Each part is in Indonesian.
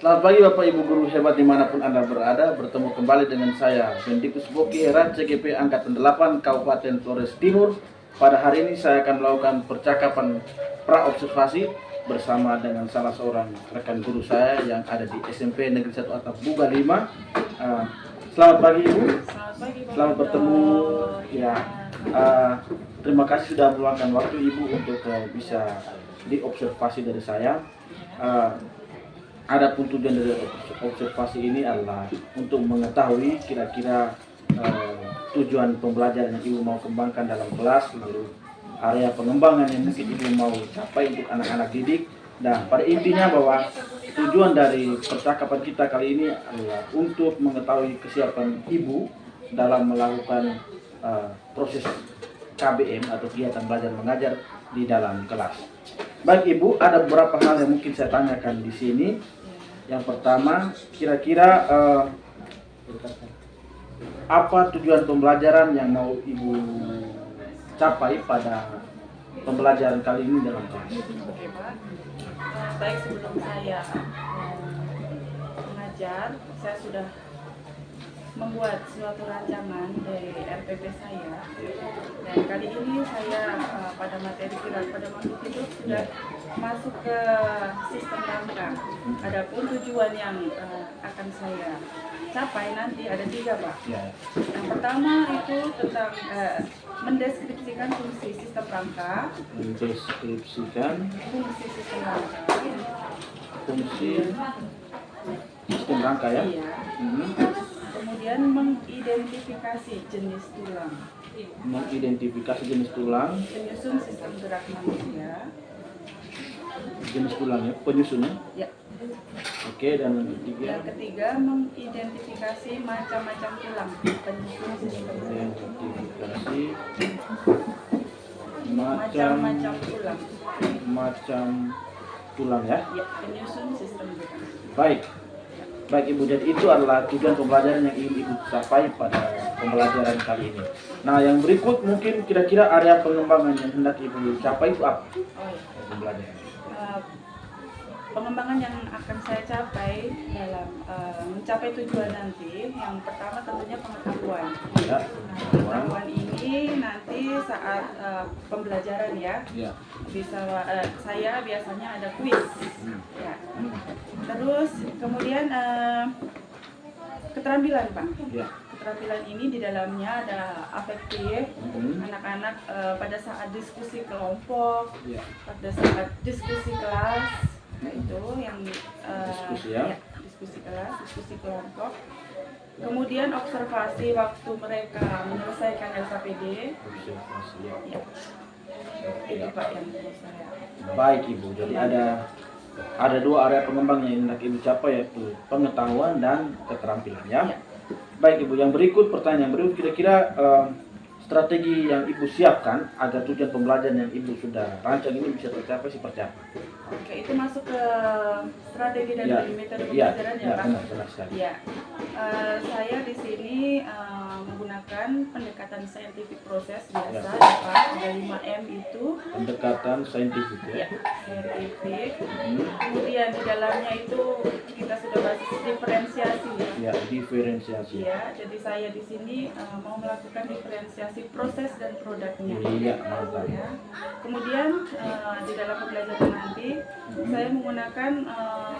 Selamat pagi Bapak Ibu Guru hebat dimanapun Anda berada. Bertemu kembali dengan saya Bendikus Boki Heran CGP Angkatan 8 Kabupaten Flores Timur. Pada hari ini saya akan melakukan percakapan pra-observasi bersama dengan salah seorang rekan guru saya yang ada di SMP Negeri 1 Atap Buga 5. Selamat pagi Ibu. Selamat pagi Bapak. Selamat bertemu. Ya, terima kasih sudah meluangkan waktu Ibu untuk bisa diobservasi dari saya. Adapun tujuan dari observasi ini adalah untuk mengetahui kira-kira tujuan pembelajaran yang Ibu mau kembangkan dalam kelas, lalu area pengembangan yang mungkin Ibu mau capai untuk anak-anak didik. Dan pada intinya bahwa tujuan dari percakapan kita kali ini adalah untuk mengetahui kesiapan Ibu dalam melakukan proses KBM atau kegiatan belajar mengajar di dalam kelas. Baik Ibu, ada beberapa hal yang mungkin saya tanyakan di sini. Yang pertama, kira-kira apa tujuan pembelajaran yang mau Ibu capai pada pembelajaran kali ini dalam kelas? Oke Pak. Baik, sebelum saya mengajar, saya sudah membuat suatu rancangan dari RPP saya, dan kali ini saya pada materi gerak pada makhluk hidup sudah masuk ke sistem rangka. Adapun tujuan yang akan saya capai nanti ada 3 Pak. Yang pertama itu tentang mendeskripsikan fungsi sistem rangka. Mendeskripsikan Fungsi sistem rangka. fungsi sistem rangka ya. Iya. Kemudian mengidentifikasi jenis tulang. Mengidentifikasi jenis tulang. Penyusun sistem gerak manusia. Jenis tulangnya, penyusunnya. Ya. Oke, dan Yang ketiga mengidentifikasi macam-macam tulang. Penyusun sistem gerak. identifikasi Macam-macam tulang. macam tulang ya. Ya, penyusun sistem gerak. Baik Ibu, jadi itu adalah tujuan pembelajaran yang ingin Ibu capai pada pembelajaran kali ini. Nah, yang berikut mungkin kira-kira area pengembangan yang hendak Ibu capai itu apa? Oh iya. Pembelajaran. Pengembangan yang akan saya capai dalam mencapai tujuan nanti, yang pertama tentunya pengetahuan. Ya. Nah, pengetahuan ini nanti saat pembelajaran ya. Bisa saya biasanya ada kuis. Ya. Terus kemudian keterampilan Pak. Ya. Keterampilan ini di dalamnya ada afektif, anak-anak pada saat diskusi kelompok, pada saat diskusi kelas. Nah, itu yang diskusi ya. Diskusi kelas, diskusi kelompok. Kemudian observasi waktu mereka menyelesaikan LKPD. Observasi ya. Ya. Itu Pak yang menurut saya. Baik Ibu, jadi ada 2 area pengembang yang hendak Ibu capai, yaitu pengetahuan dan keterampilan ya. Baik Ibu, yang berikut pertanyaan berikut, kira-kira strategi yang Ibu siapkan agar tujuan pembelajaran yang Ibu sudah rancang ini bisa tercapai seperti apa? Oke, itu masuk ke strategi dan metode pembelajaran ya Pak? Benar sekali. Ya, saya di sini menggunakan pendekatan scientific proses biasa ya Pak. Ada 5M itu. Pendekatan saintifik ya. Ya, scientific. Kemudian di dalamnya itu kita sudah bahas diferensiasi ya. Ya, diferensiasi. Ya, jadi saya di sini mau melakukan diferensiasi proses dan produknya. Iya, mantap. Ya. Kemudian di dalam pembelajaran nanti saya menggunakan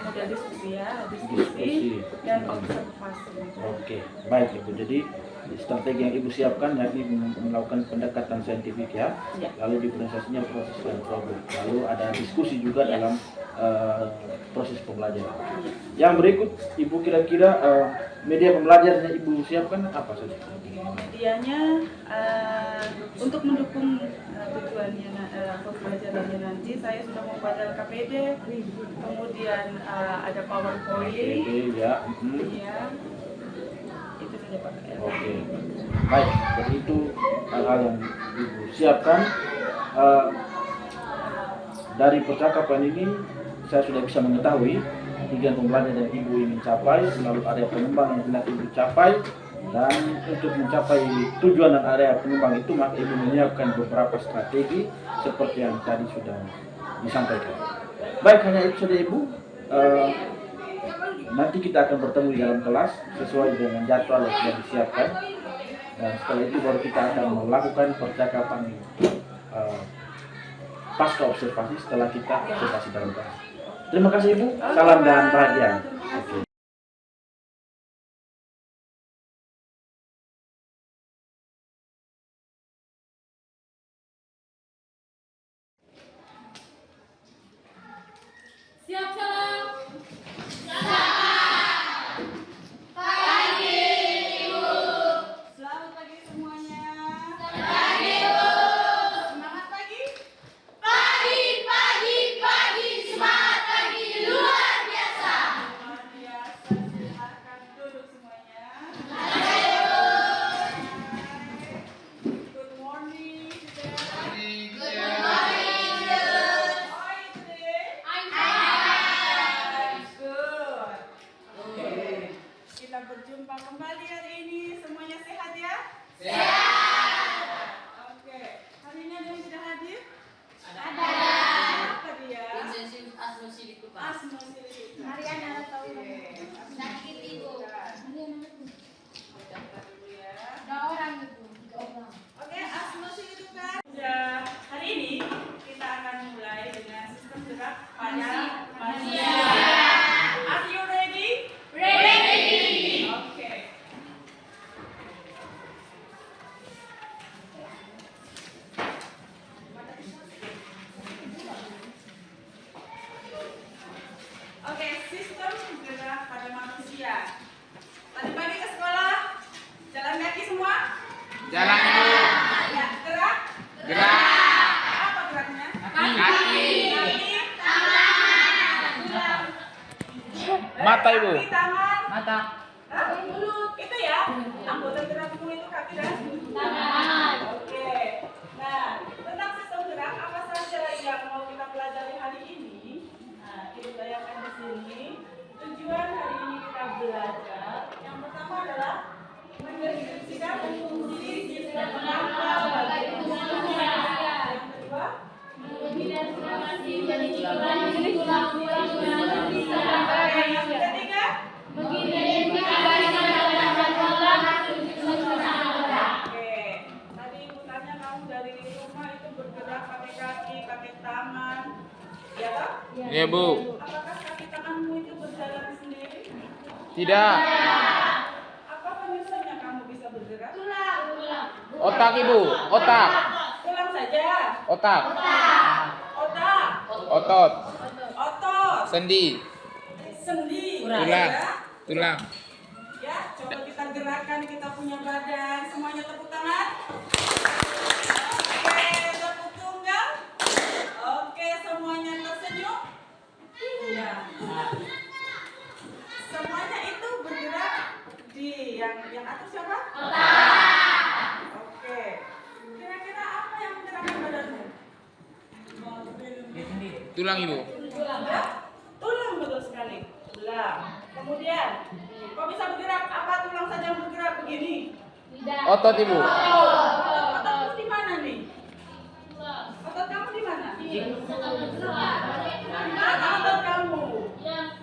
model diskusi ya, diskusi dan observasi. Oke, baik Ibu. Jadi strategi yang Ibu siapkan yakni melakukan pendekatan saintifik ya, lalu diferensiasinya proses dan produk, lalu ada diskusi juga dalam proses pembelajaran. Yang berikut Ibu kira-kira media pembelajaran yang Ibu siapkan apa saja? Medianya untuk mendukung tujuannya pembelajarannya nanti saya sudah membuat LKPD, kemudian ada PowerPoint. Ya. Iya. Itu saja Pak. Oke. Baik, jadi itu hal-hal yang Ibu siapkan. Dari percakapan ini saya sudah bisa mengetahui tujuan pembelajaran yang Ibu ingin capai, lalu area pengembangan yang hendak Ibu capai, dan untuk mencapai tujuan dan area pengembang itu maka Ibu menyiapkan beberapa strategi seperti yang tadi sudah disampaikan. Baik, hanya itu saja Ibu. nanti kita akan bertemu di dalam kelas sesuai dengan jadwal yang sudah disiapkan. Dan setelah itu baru kita akan melakukan percakapan pasca observasi setelah kita observasi dalam kelas. Terima kasih Ibu, salam dan perhatian. Oke. Siap salam. Selamat pagi semuanya. Pagi, Bu. Semangat pagi. Pagi, semangat pagi luar biasa. Luar biasa. Silakan duduk semuanya. Good morning. Good morning, How are you today? I'm fine. Good. Oke. Kita berjumpa kembali hari ini. Semuanya sehat ya? Oke. Hari ini ada yang sudah hadir? Ada. Apa dia? Asma Silika. Mariana tahu. Oke. Sakit Ibu. Daftar dulu ya. Ada orang Ibu, 3 orang. Oke, Asma Silika. Ya, hari ini kita akan mulai dengan sistem gerak pada manusia. Are you ready? Ready. Oke. Oke, sistem gerak pada manusia. Tadi pagi ke sekolah, jalan kaki semua? Jalan Ibu. Ya, gerak. Gerak. Apa geraknya? Kaki. Kaki, Mata Ibu. kaki, tangan. Mata. Hah? Itu ya? Anggota gerakmu itu kaki dan Tangan. Oke. Nah, tentang sistem gerak apa saja yang mau kita pelajari hari ini? Nah, kita bayangkan di sini. Tujuan hari ini kita belajar. Yang pertama adalah mendeskripsikan fungsi sistem gerak bagi manusia. Yang kedua, yang ketiga, oke. Tadi ibu tanya kamu dari rumah itu bergerak pakai kaki, pakai tangan, ya toh? Iya Bu. Apakah kaki tanganmu itu berjalan sendiri? Tidak. Apa penyusunnya kamu bisa bergerak? Otak Ibu. Otak. Tulang saja. Otak. Otak, Otot. otot, Sendi. sendi, Tulang. ya. Tulang. Ya, coba kita gerakan, kita punya badan. Semuanya tepuk tangan. Oke, tepuk tunggal. Oke, semuanya tersenyum. Ya. Semuanya itu bergerak di yang atas siapa? Oke. Kira-kira apa yang menggerakkan badanmu? Tulang Ibu. Ya? Tulang, betul sekali. Tulang. Kemudian, kok bisa bergerak? Apa tulang saja yang bergerak begini? Otot Ibu. Ototmu di mana nih? Otot kamu di mana? Mana otot kamu? Yang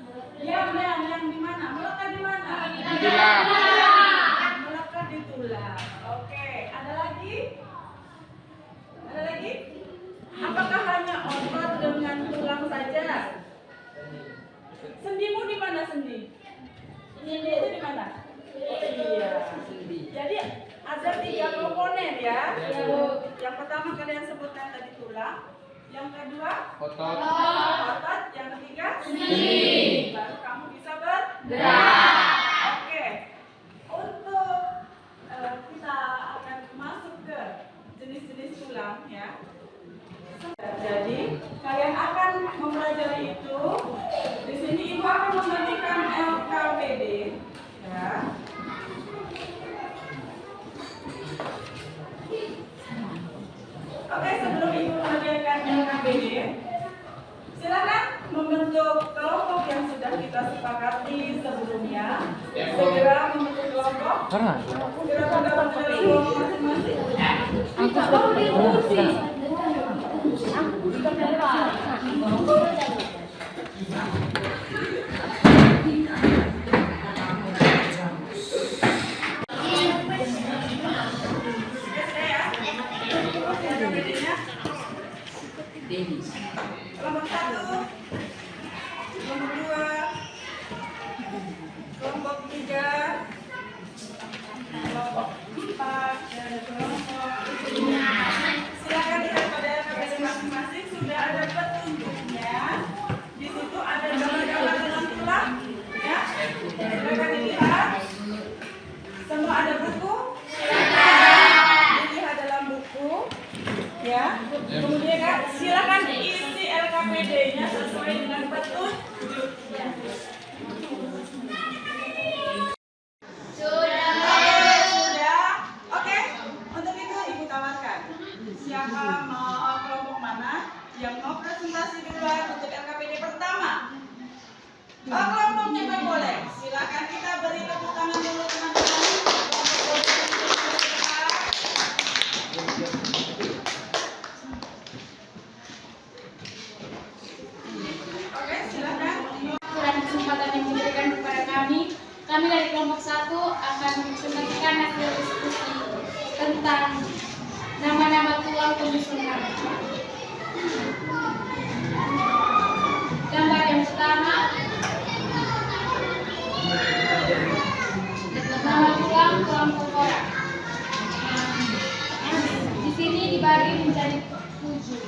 di mana? Melekat di mana? Tulang. Melekat di tulang. Oke, ada lagi? Ada lagi? Apakah hanya otot dengan tulang saja? Sendimu di mana sendi? Sendi itu di mana? Oh, iya. Jadi ada 3 komponen ya. Yang pertama kalian sebutkan tadi tulang. Yang kedua Otot. otot. Yang ketiga sendi. Baru kamu bisa bergerak. Oke. Untuk kita akan masuk ke jenis-jenis tulang ya. Jadi kalian akan mempelajari itu. Di sini ibu akan membagikan LKPD ya. Oke, sebelum ibu membagikan LKPD, silakan membentuk kelompok yang sudah kita sepakati sebelumnya. Segera membentuk kelompok. Segera tergabung dalam kelompok masing-masing. RKPD-nya? Kelompok 1, kelompok 2, kelompok 3, kelompok 4, dan kelompok 5. Silakan lihat pada RKPD masing-masing, sudah ada petunjuknya. Di situ ada gambar-gambar dalam tulang, ya. Silakan dilihat. Semua ada buku. Dilihat dalam buku, ya. Kemudian silakan isi LKPD-nya sesuai dengan petunjuknya. Sudah. Oke. Untuk itu Ibu tawarkan. Siapa mau kelompok mana yang mau presentasi duluan untuk LKPD pertama? Kelompok nyemai boleh. Silakan kita beri tepuk tangan dulu teman-teman. Oke, silakan. Dan kesempatan yang diberikan kepada kami dari kelompok 1 akan mempresentasikan hasil diskusi tentang nama-nama tulang penyusun nama. Gambar yang pertama, nama tulang tengkorak. Di sini dibagi menjadi 7.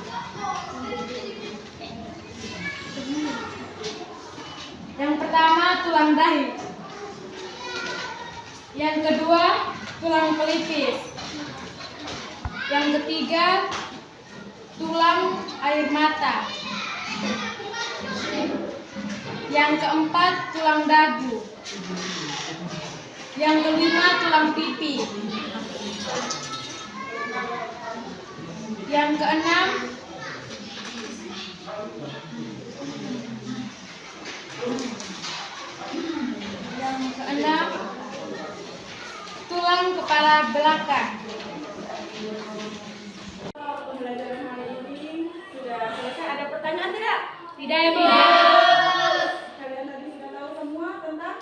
Yang pertama tulang dahi, yang kedua tulang pelipis, yang ketiga tulang air mata, yang keempat tulang dagu, yang kelima tulang pipi, yang keenam tulang kepala belakang. Pembelajaran hari ini sudah selesai. Ada pertanyaan tidak? Tidak ya, Bu? Kalian tadi sudah tahu semua tentang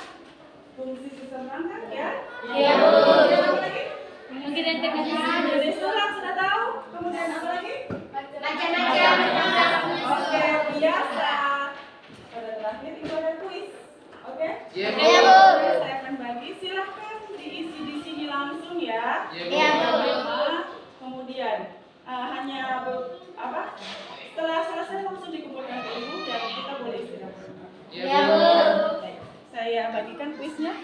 fungsi sistem rangka, ya? Iya, Bu. Kemudian apa lagi? Mungkin yang teknis. Jadi tulang sudah tahu. Kemudian apa lagi? Macam-macam. Oke, biasa. Pada terakhir itu ada kuis. Oke? Iya, Bu. Iya, Bu. Saya akan bagi. Silahkan diisi di sini langsung ya. Iya, Bu. Kemudian hanya apa? Setelah selesai langsung dikumpulkan ke ibu dan kita boleh istirahat. Iya, Bu. Baik, saya bagikan kuisnya.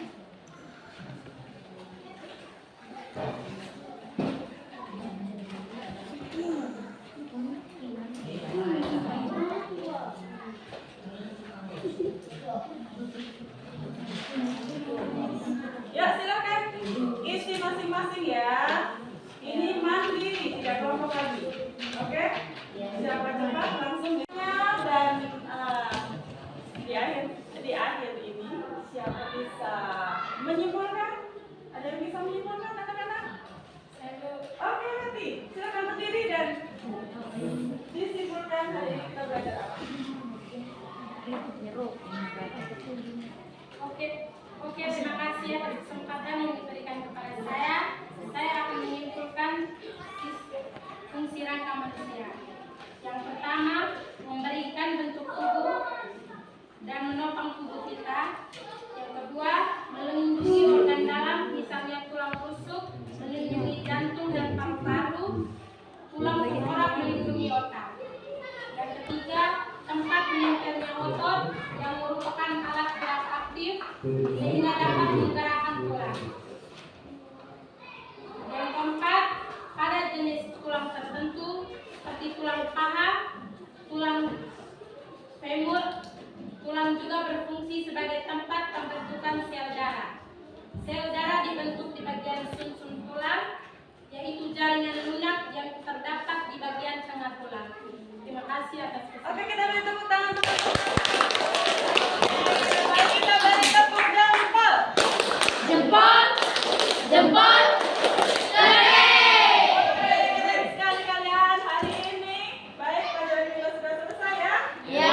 Ya, silakan isi masing-masing ya. Ini mandiri, tidak kelompok lagi. Oke? Siapa cepat langsung dan di akhir ini siapa bisa menyimpulkan? Ada yang bisa menyimpulkan anak-anak? Oke, nanti silakan berdiri dan disimpulkan hari ini kita belajar apa? Oke, terima kasih atas kesempatan yang diberikan kepada saya. Saya akan menyimpulkan fungsi rangka manusia. Yang pertama, memberikan bentuk tubuh dan menopang tubuh kita. Yang kedua, melindungi organ dalam, misalnya tulang rusuk, melindungi jantung dan paru-paru. Tulang tengkorak melindungi otak. Yang ketiga, tempat menempelnya otot yang merupakan alat gerak aktif sehingga dapat menggerakkan tulang. Yang keempat, pada jenis tulang tertentu seperti tulang paha, tulang femur, tulang juga berfungsi sebagai tempat pembentukan sel darah. Sel darah dibentuk di bagian sumsum tulang, yaitu jaringan lunak yang terdapat di bagian tengah tulang. Terima kasih atas kesempatan. Oke, kita beri tepuk tangan. Mari kita beri tepuk jempol. Jempol, jempol. Oke, sekali kalian hari ini baik pelajaran kita sudah selesai ya. Ya.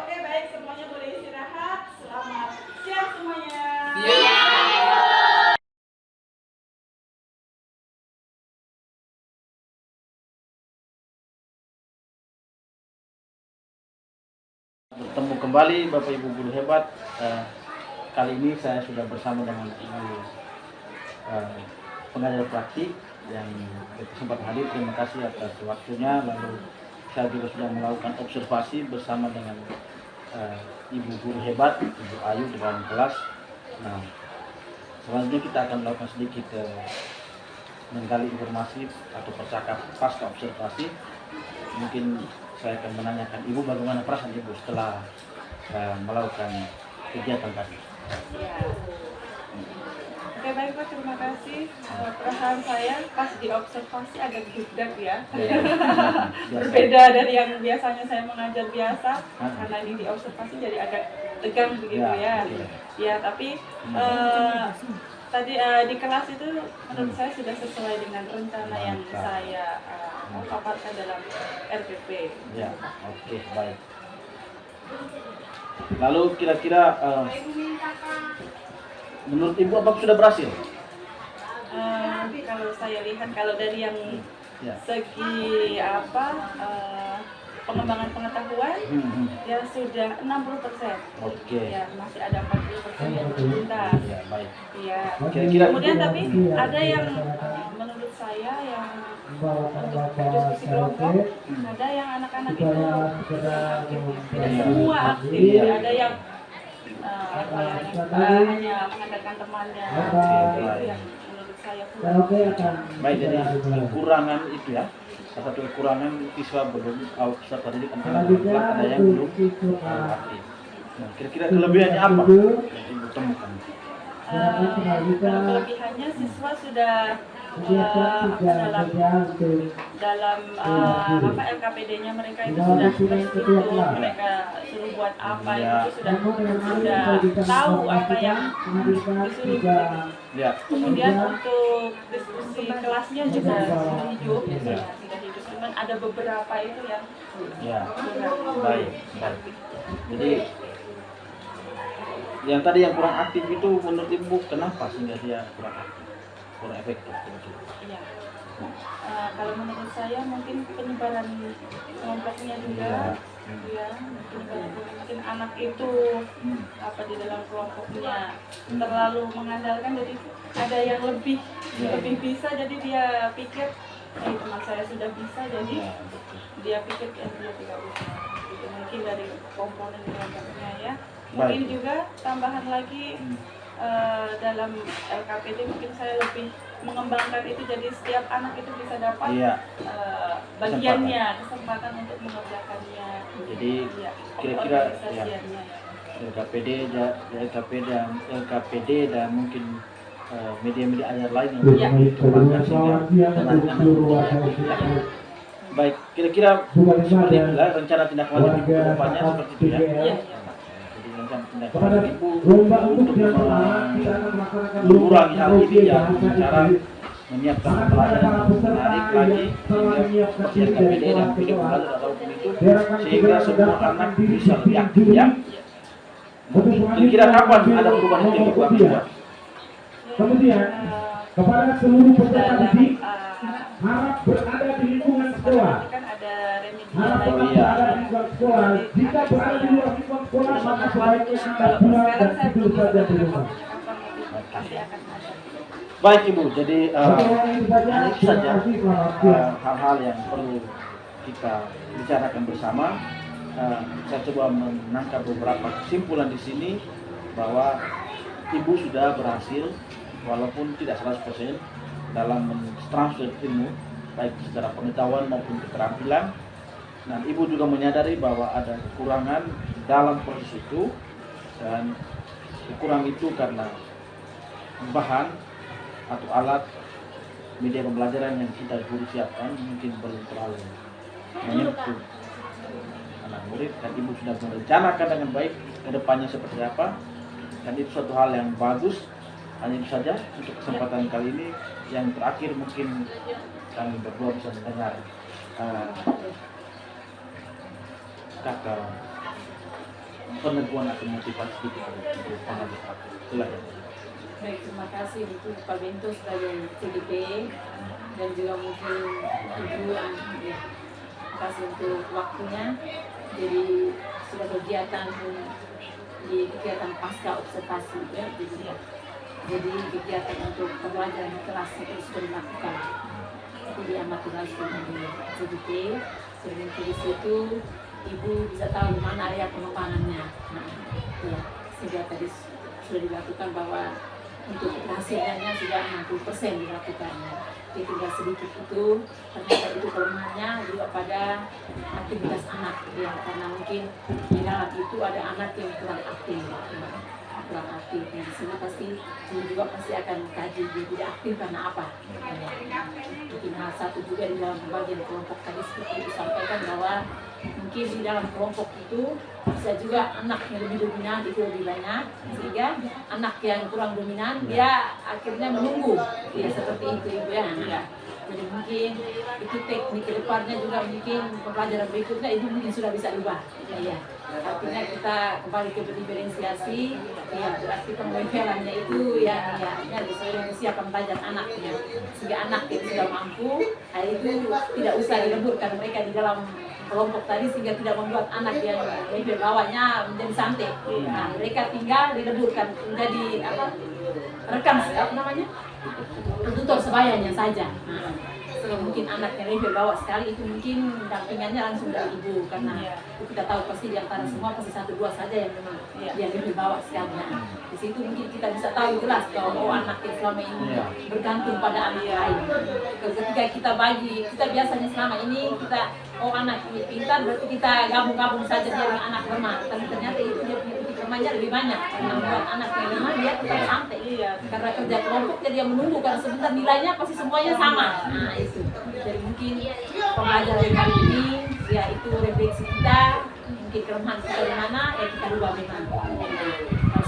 Oke, baik semuanya boleh istirahat. Selamat siang semuanya. Iya. Bertemu kembali Bapak Ibu guru hebat. Kali ini saya sudah bersama dengan Ibu pengajar praktik yang sempat hadir. Terima kasih atas waktunya. Lalu saya juga sudah melakukan observasi bersama dengan Ibu guru hebat, Ibu Ayu di dalam kelas. Nah, selanjutnya kita akan melakukan sedikit menggali informasi atau percakapan pasca observasi. Mungkin saya akan menanyakan Ibu bagaimana perasaan Ibu setelah melakukan kegiatan tadi. Ya. Oke, baik Pak, terima kasih. Perasaan saya pas diobservasi agak deg-deg ya. Berbeda dari yang biasanya saya mengajar biasa, karena ini diobservasi jadi agak tegang begitu ya. Ya, tapi tadi di kelas itu menurut saya sudah sesuai dengan rencana yang saya paparkan dalam RPP. Ya, oke, baik. Lalu kira-kira menurut Ibu apakah sudah berhasil? Kalau saya lihat, kalau dari yang segi pengembangan pengetahuan ya sudah 60%. Oke. Ya, masih ada 40% yang tuntas. Ya, baik. Ya. Kira-kira Kemudian tapi ada yang menurut saya yang untuk diskusi kelompok, ada yang anak-anak itu tidak semua aktif, ada yang hanya mengandalkan temannya. Itu yang menurut saya kurang. Baik, jadi kekurangan itu ya. Salah satu kekurangan siswa belum peserta didik ada yang belum aktif. Nah, kira-kira kelebihannya apa yang Ibu temukan? Kelebihannya siswa sudah dalam LKPD-nya mereka itu sudah terstruktur, mereka suruh buat apa itu sudah tahu apa yang disuruh. Ya. Kemudian untuk diskusi kelasnya juga sudah hidup, sudah hidup. Cuman ada beberapa itu yang baik. Jadi yang tadi yang kurang aktif itu menurut Ibu kenapa sehingga dia kurang efektif? Iya. Kalau menurut saya mungkin penyebaran kelompoknya juga, mungkin anak itu di dalam kelompoknya terlalu mengandalkan, jadi ada yang lebih bisa, jadi dia pikir teman saya sudah bisa, jadi dia pikir dia tidak bisa. Itu mungkin dari komponen kelompoknya ya. Mungkin juga tambahan lagi dalam LKPD mungkin saya lebih mengembangkan itu, jadi setiap anak itu bisa dapat bagiannya, kesempatan untuk mengerjakannya. Jadi kira-kira LKPD dan mungkin media-media ajar lain yang dikembangkan sehingga baik, kira-kira seperti itulah rencana tindak lanjut Ibu ke depannya seperti itu ya. Jadi rencana tindak lanjut Ibu untuk mengurangi hal ini ya, cara menyiapkan pelajaran yang menarik lagi sehingga seperti LKPD dan video pembelajaran ataupun itu sehingga semua anak bisa lebih aktif ya. Kira-kira kapan ada perubahan itu yang Ibu akan buat? Kemudian kepada seluruh peserta didik harap berada di lingkungan sekolah. Harap berada di lingkungan sekolah. Jika berada di luar lingkungan sekolah, maka sebaiknya Anda pulang dan tidur saja di rumah. Baik Ibu, jadi itu saja hal-hal yang perlu kita bicarakan bersama. Saya coba menangkap beberapa kesimpulan di sini bahwa Ibu sudah berhasil walaupun tidak 100% dalam mentransfer ilmu baik secara pengetahuan maupun keterampilan. Dan Ibu juga menyadari bahwa ada kekurangan dalam proses itu, dan kekurangan itu karena bahan atau alat media pembelajaran yang kita guru siapkan mungkin belum terlalu menyentuh anak murid, dan Ibu sudah merencanakan dengan baik ke depannya seperti apa, dan itu suatu hal yang bagus. Hanya itu saja untuk kesempatan kali ini. Yang terakhir mungkin kami berdua bisa mendengar kata peneguhan atau motivasi kita untuk pengajar praktik. Silakan. Baik, terima kasih untuk Pak Bento sebagai CDP dan juga mungkin Ibu terima kasih untuk waktunya. Jadi sudah kegiatan di kegiatan pasca observasi ya. Jadi kegiatan untuk pembelajaran di kelas itu sudah dilakukan. Itu diamati langsung di CBT. Jadi di situ ibu bisa tahu di mana area pengembangannya. Nah, ya, sehingga tadi sudah dilakukan bahwa untuk hasilnya sudah 60% dilakukan. Jadi tinggal sedikit itu, ternyata itu kelemahannya juga pada aktivitas anak ya, karena mungkin di dalam itu ada anak yang kurang aktif. Kurang aktif, yang disini pasti juga pasti akan kaji dia tidak aktif karena apa. Mungkin hal satu juga di dalam pembagian kelompok tadi seperti disampaikan bahwa mungkin di dalam kelompok itu bisa juga anak yang lebih dominan itu lebih banyak, sehingga anak yang kurang dominan dia akhirnya menunggu ya, seperti itu ibu ya. Jadi mungkin itu teknik ke depannya juga, mungkin pembelajaran berikutnya itu mungkin sudah bisa ubah ya. Artinya kita kembali ke diferensiasi ya, berarti pembebalannya itu ya disiapkan belajar anaknya, sehingga anak yang sudah mampu itu tidak usah dileburkan mereka di dalam kelompok tadi, sehingga tidak membuat anak yang level bawahnya menjadi santai. Nah, mereka tinggal dileburkan menjadi rekan tutor sebayanya saja. Nah, mungkin anak yang level bawah sekali itu mungkin dampingannya langsung dari ibu, karena kita tahu pasti di antara semua pasti 1-2 saja yang memang yang level bawah sekali. Nah, di situ mungkin kita bisa tahu jelas kalau anak yang selama ini bergantung pada anak lain. Ketika kita bagi, kita biasanya selama ini kita anak ini pintar berarti kita gabung-gabung saja dia dengan anak lemah, tapi ternyata itu dia punya titik lemahnya lebih banyak. Karena buat anak yang lemah dia tetap santai karena kerja kelompok, jadi dia menunggu karena sebentar nilainya pasti semuanya sama. Nah itu, jadi mungkin pembelajaran kali ini ya itu refleksi kita, mungkin kelemahan kita di mana ya kita ubah memang.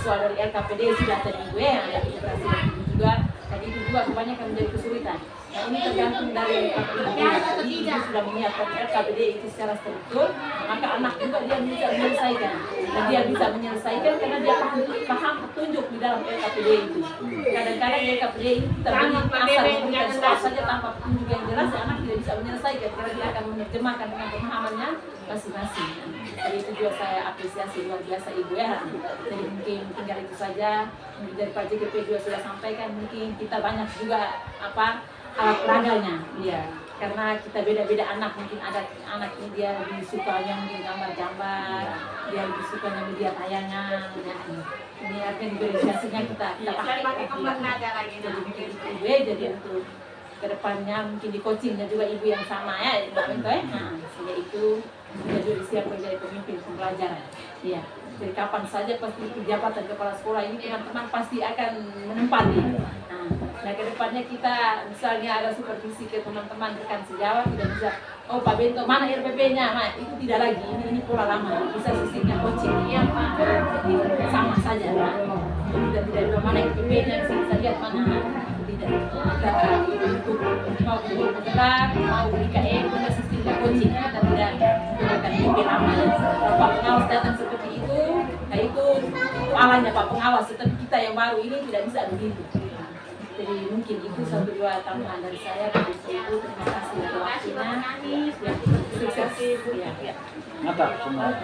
Soal dari LKPD sudah tadi gue yang ada integrasi juga, tadi itu juga kebanyakan menjadi kesulitan. Nah ini tergantung dari LKPD. Jadi ibu sudah menyiapkan LKPD itu secara struktur, maka anak juga dia bisa menyelesaikan. Dan dia bisa menyelesaikan karena dia paham petunjuk di dalam LKPD itu. Kadang-kadang di LKPD ini kita beri asal memberikan soal saja tanpa petunjuk yang jelas, anak tidak bisa menyelesaikan karena dia akan menerjemahkan dengan pemahamannya masing-masing. Jadi itu juga saya apresiasi luar biasa ibu ya. Jadi mungkin tinggal itu saja. Dari Pak JGP juga sudah sampaikan, mungkin kita banyak juga alat peraganya, ya. Karena kita beda-beda anak, mungkin ada anak ini dia lebih sukanya mungkin gambar-gambar, dia lebih sukanya media tayangan. Ini artinya diferensiasinya kita pakai. Jadi mungkin ibu jadi untuk kedepannya mungkin di coachingnya juga ibu yang sama ya, Mbak Minto ya. Nah, sehingga itu kita juga siap menjadi pemimpin pembelajaran. Iya. Jadi kapan saja pasti jabatan kepala sekolah ini teman-teman pasti akan menempati. Nah kedepannya kita misalnya ada supervisi ke teman-teman rekan sejawat, tidak bisa Pak Bento mana RPP-nya, itu tidak lagi, ini pola lama, bisa sistemnya coaching ya Pak, jadi sama saja Pak. Kita tidak bisa mana RPP-nya, bisa kita lihat mana tidak. Kita untuk mau guru bergerak, mau IKM, kita sistemnya coaching, kita tidak menggunakan RPP lama. Pak pengawas datang seperti itu, nah itu alanya Pak pengawas, tetapi kita yang baru ini tidak bisa begitu. Jadi mungkin itu 1-2 tambahan dari saya. Terima kasih atas waktunya. Sukses. Mantap semua.